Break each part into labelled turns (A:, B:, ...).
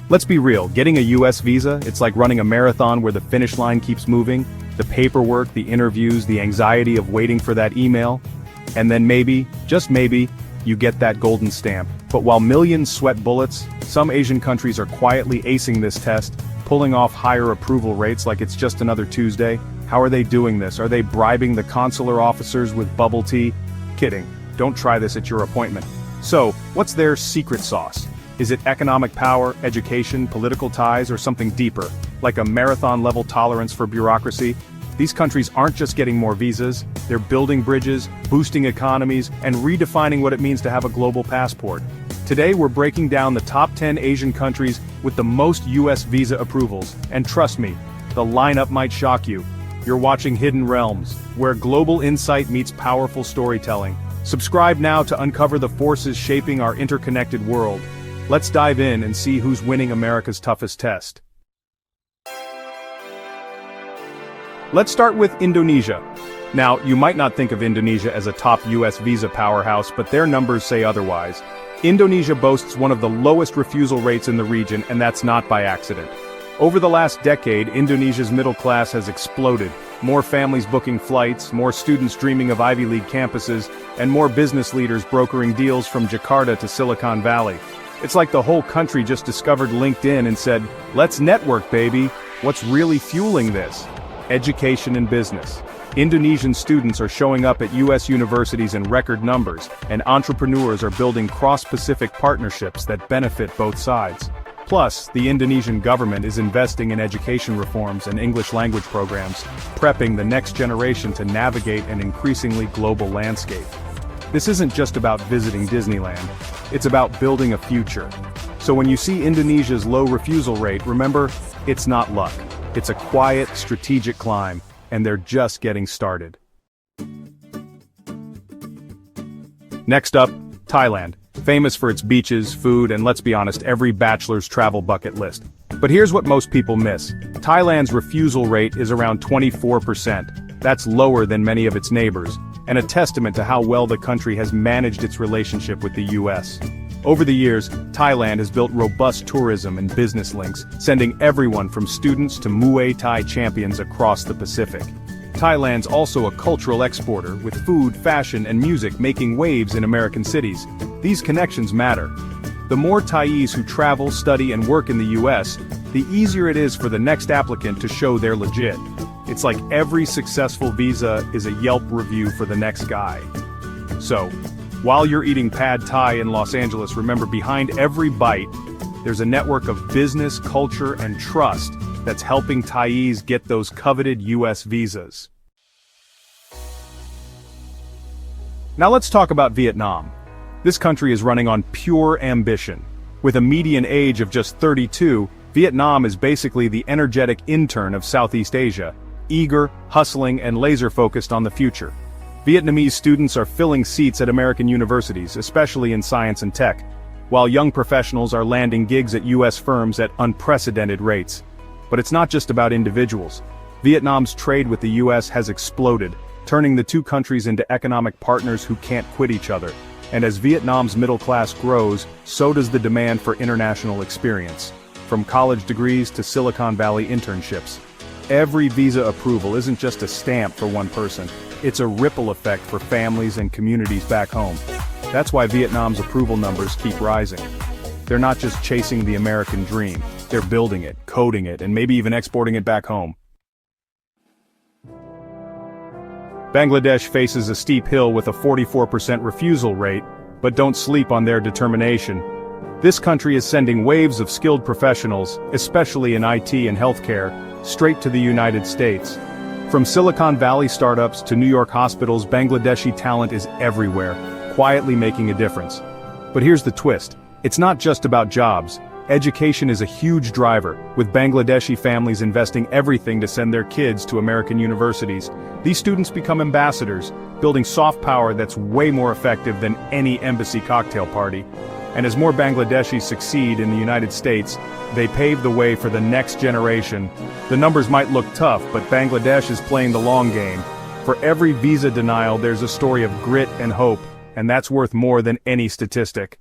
A: Let's be real, getting a US visa, it's like running a marathon where the finish line keeps moving, the paperwork, the interviews, the anxiety of waiting for that email, and then maybe, just maybe, you get that golden stamp. But while millions sweat bullets, some Asian countries are quietly acing this test, pulling off higher approval rates like it's just another Tuesday. How are they doing this? Are they bribing the consular officers with bubble tea? Kidding. Don't try this at your appointment. So, what's their secret sauce? Is it economic power, education, political ties, or something deeper, like a marathon-level tolerance for bureaucracy? These countries aren't just getting more visas, they're building bridges, boosting economies, and redefining what it means to have a global passport. Today we're breaking down the top 10 Asian countries with the most US visa approvals, and trust me, the lineup might shock you. You're watching Hidden Realms, where global insight meets powerful storytelling. Subscribe now to uncover the forces shaping our interconnected world. Let's dive in and see who's winning America's toughest test. Let's start with Indonesia. Now, you might not think of Indonesia as a top US visa powerhouse, but their numbers say otherwise. Indonesia boasts one of the lowest refusal rates in the region, and that's not by accident. Over the last decade, Indonesia's middle class has exploded. More families booking flights, more students dreaming of Ivy League campuses, and more business leaders brokering deals from Jakarta to Silicon Valley. It's like the whole country just discovered LinkedIn and said, "Let's network, baby." What's really fueling this? Education and business. Indonesian students are showing up at US universities in record numbers, and entrepreneurs are building cross-Pacific partnerships that benefit both sides. Plus, the Indonesian government is investing in education reforms and English language programs, prepping the next generation to navigate an increasingly global landscape. This isn't just about visiting Disneyland, it's about building a future. So when you see Indonesia's low refusal rate, remember, it's not luck. It's a quiet, strategic climb, and they're just getting started. Next up, Thailand. Famous for its beaches, food, and let's be honest, every bachelor's travel bucket list. But here's what most people miss. Thailand's refusal rate is around 24%. That's lower than many of its neighbors, and a testament to how well the country has managed its relationship with the US. Over the years, Thailand has built robust tourism and business links, sending everyone from students to Muay Thai champions across the Pacific. Thailand's also a cultural exporter, with food, fashion, and music making waves in American cities. These connections matter. The more Thais who travel, study, and work in the US, the easier it is for the next applicant to show they're legit. It's like every successful visa is a Yelp review for the next guy. So, while you're eating pad Thai in Los Angeles, remember, behind every bite, there's a network of business, culture, and trust that's helping Thais get those coveted US visas. Now let's talk about Vietnam. This country is running on pure ambition. With a median age of just 32, Vietnam is basically the energetic intern of Southeast Asia, eager, hustling, and laser-focused on the future. Vietnamese students are filling seats at American universities, especially in science and tech, while young professionals are landing gigs at US firms at unprecedented rates. But it's not just about individuals. Vietnam's trade with the US has exploded, turning the two countries into economic partners who can't quit each other. And as Vietnam's middle class grows, so does the demand for international experience. From college degrees to Silicon Valley internships. Every visa approval isn't just a stamp for one person. It's a ripple effect for families and communities back home. That's why Vietnam's approval numbers keep rising. They're not just chasing the American dream, they're building it, coding it, and maybe even exporting it back home. Bangladesh faces a steep hill with a 44% refusal rate, but don't sleep on their determination. This country is sending waves of skilled professionals, especially in IT and healthcare, straight to the United States. From Silicon Valley startups to New York hospitals, Bangladeshi talent is everywhere, quietly making a difference. But here's the twist. It's not just about jobs. Education is a huge driver, with Bangladeshi families investing everything to send their kids to American universities. These students become ambassadors, building soft power that's way more effective than any embassy cocktail party. And as more Bangladeshis succeed in the United States, they pave the way for the next generation. The numbers might look tough, but Bangladesh is playing the long game. For every visa denial, there's a story of grit and hope, and that's worth more than any statistic.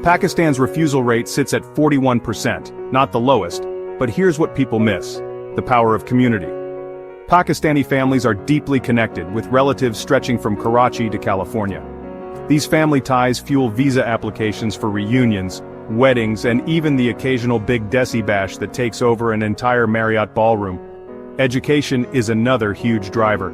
A: Pakistan's refusal rate sits at 41%, not the lowest, but here's what people miss: the power of community. Pakistani families are deeply connected, with relatives stretching from Karachi to California. These family ties fuel visa applications for reunions, weddings, and even the occasional big desi bash that takes over an entire Marriott ballroom. Education is another huge driver.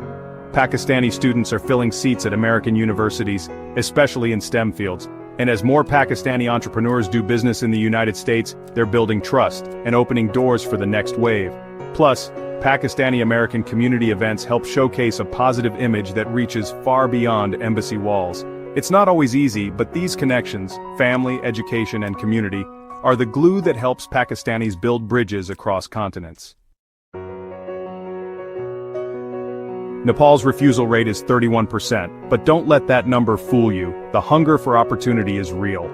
A: Pakistani students are filling seats at American universities, especially in STEM fields. And as more Pakistani entrepreneurs do business in the United States, they're building trust and opening doors for the next wave. Plus, Pakistani-American community events help showcase a positive image that reaches far beyond embassy walls. It's not always easy, but these connections, family, education, and community, are the glue that helps Pakistanis build bridges across continents. Nepal's refusal rate is 31%, but don't let that number fool you. The hunger for opportunity is real.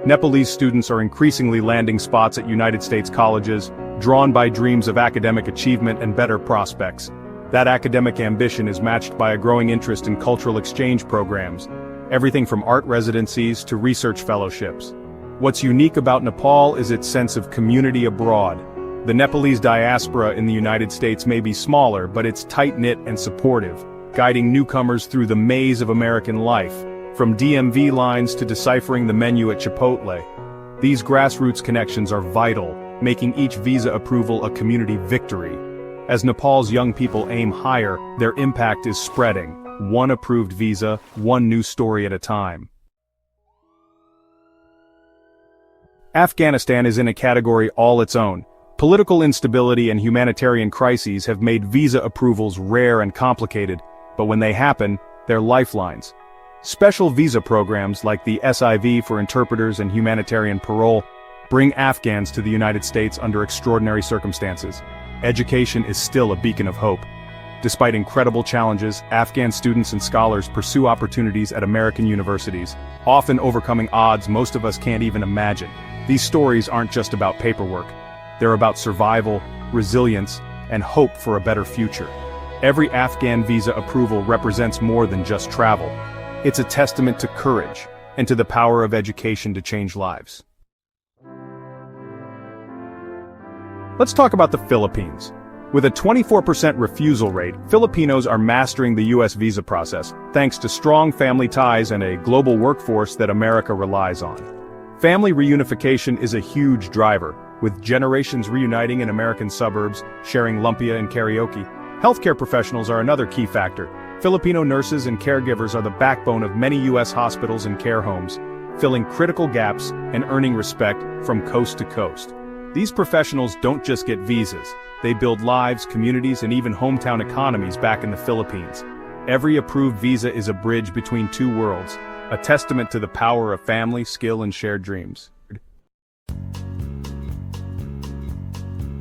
A: Nepalese students are increasingly landing spots at United States colleges, drawn by dreams of academic achievement and better prospects. That academic ambition is matched by a growing interest in cultural exchange programs, everything from art residencies to research fellowships. What's unique about Nepal is its sense of community abroad. The Nepalese diaspora in the United States may be smaller, but it's tight-knit and supportive, guiding newcomers through the maze of American life, from DMV lines to deciphering the menu at Chipotle. These grassroots connections are vital, making each visa approval a community victory. As Nepal's young people aim higher, their impact is spreading, one approved visa, one new story at a time. Afghanistan is in a category all its own. Political instability and humanitarian crises have made visa approvals rare and complicated, but when they happen, they're lifelines. Special visa programs like the SIV for interpreters and humanitarian parole bring Afghans to the United States under extraordinary circumstances. Education is still a beacon of hope. Despite incredible challenges, Afghan students and scholars pursue opportunities at American universities, often overcoming odds most of us can't even imagine. These stories aren't just about paperwork. They're about survival, resilience, and hope for a better future. Every Afghan visa approval represents more than just travel. It's a testament to courage, and to the power of education to change lives. Let's talk about the Philippines. With a 24% refusal rate, Filipinos are mastering the U.S. visa process, thanks to strong family ties and a global workforce that America relies on. Family reunification is a huge driver, with generations reuniting in American suburbs, sharing lumpia and karaoke. Healthcare professionals are another key factor. Filipino nurses and caregivers are the backbone of many U.S. hospitals and care homes, filling critical gaps and earning respect from coast to coast. These professionals don't just get visas, they build lives, communities, and even hometown economies back in the Philippines. Every approved visa is a bridge between two worlds, a testament to the power of family, skill, and shared dreams.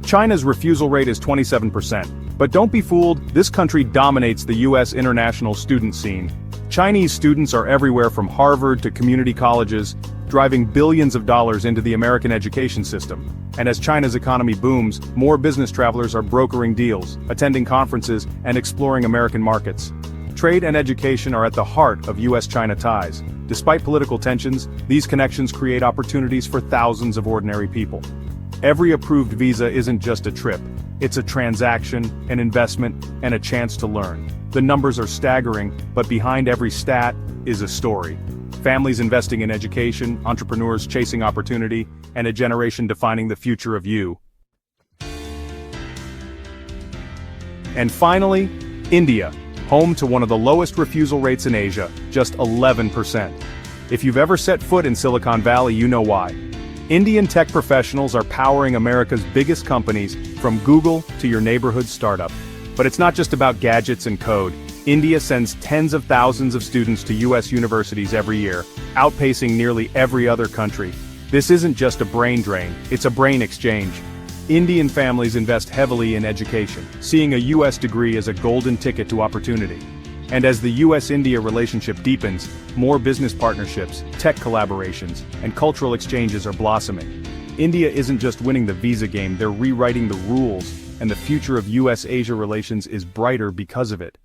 A: China's refusal rate is 27%, but don't be fooled, this country dominates the U.S. international student scene. Chinese students are everywhere from Harvard to community colleges, driving billions of dollars into the American education system. And as China's economy booms, more business travelers are brokering deals, attending conferences, and exploring American markets. Trade and education are at the heart of U.S.-China ties. Despite political tensions, these connections create opportunities for thousands of ordinary people. Every approved visa isn't just a trip. It's a transaction, an investment, and a chance to learn. The numbers are staggering, but behind every stat is a story. Families investing in education, entrepreneurs chasing opportunity, and a generation defining the future of you. And finally, India, home to one of the lowest refusal rates in Asia, just 11%. If you've ever set foot in Silicon Valley, you know why. Indian tech professionals are powering America's biggest companies, from Google to your neighborhood startup. But it's not just about gadgets and code. India sends tens of thousands of students to U.S. universities every year, outpacing nearly every other country. This isn't just a brain drain, it's a brain exchange. Indian families invest heavily in education, seeing a U.S. degree as a golden ticket to opportunity. And as the U.S.-India relationship deepens, more business partnerships, tech collaborations, and cultural exchanges are blossoming. India isn't just winning the visa game, they're rewriting the rules, and the future of U.S.-Asia relations is brighter because of it.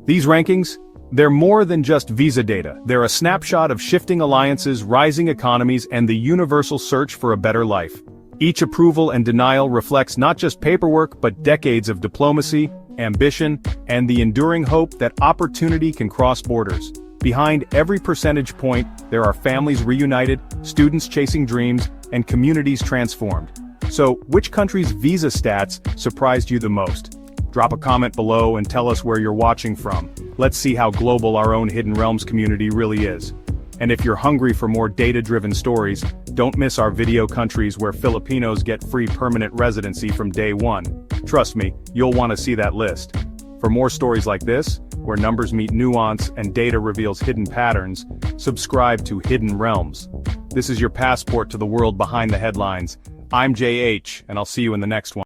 A: These rankings, They're more than just visa data. They're a snapshot of shifting alliances, rising economies, and the universal search for a better life. Each approval and denial reflects not just paperwork but decades of diplomacy, ambition, and the enduring hope that opportunity can cross borders. Behind every percentage point, there are families reunited, students chasing dreams, and communities transformed. So, which country's visa stats surprised you the most? Drop a comment below and tell us where you're watching from. Let's see how global our own Hidden Realms community really is. And if you're hungry for more data-driven stories, don't miss our video countries where Filipinos get free permanent residency from day one. Trust me, you'll want to see that list. For more stories like this, where numbers meet nuance and data reveals hidden patterns, subscribe to Hidden Realms. This is your passport to the world behind the headlines. I'm JH, and I'll see you in the next one.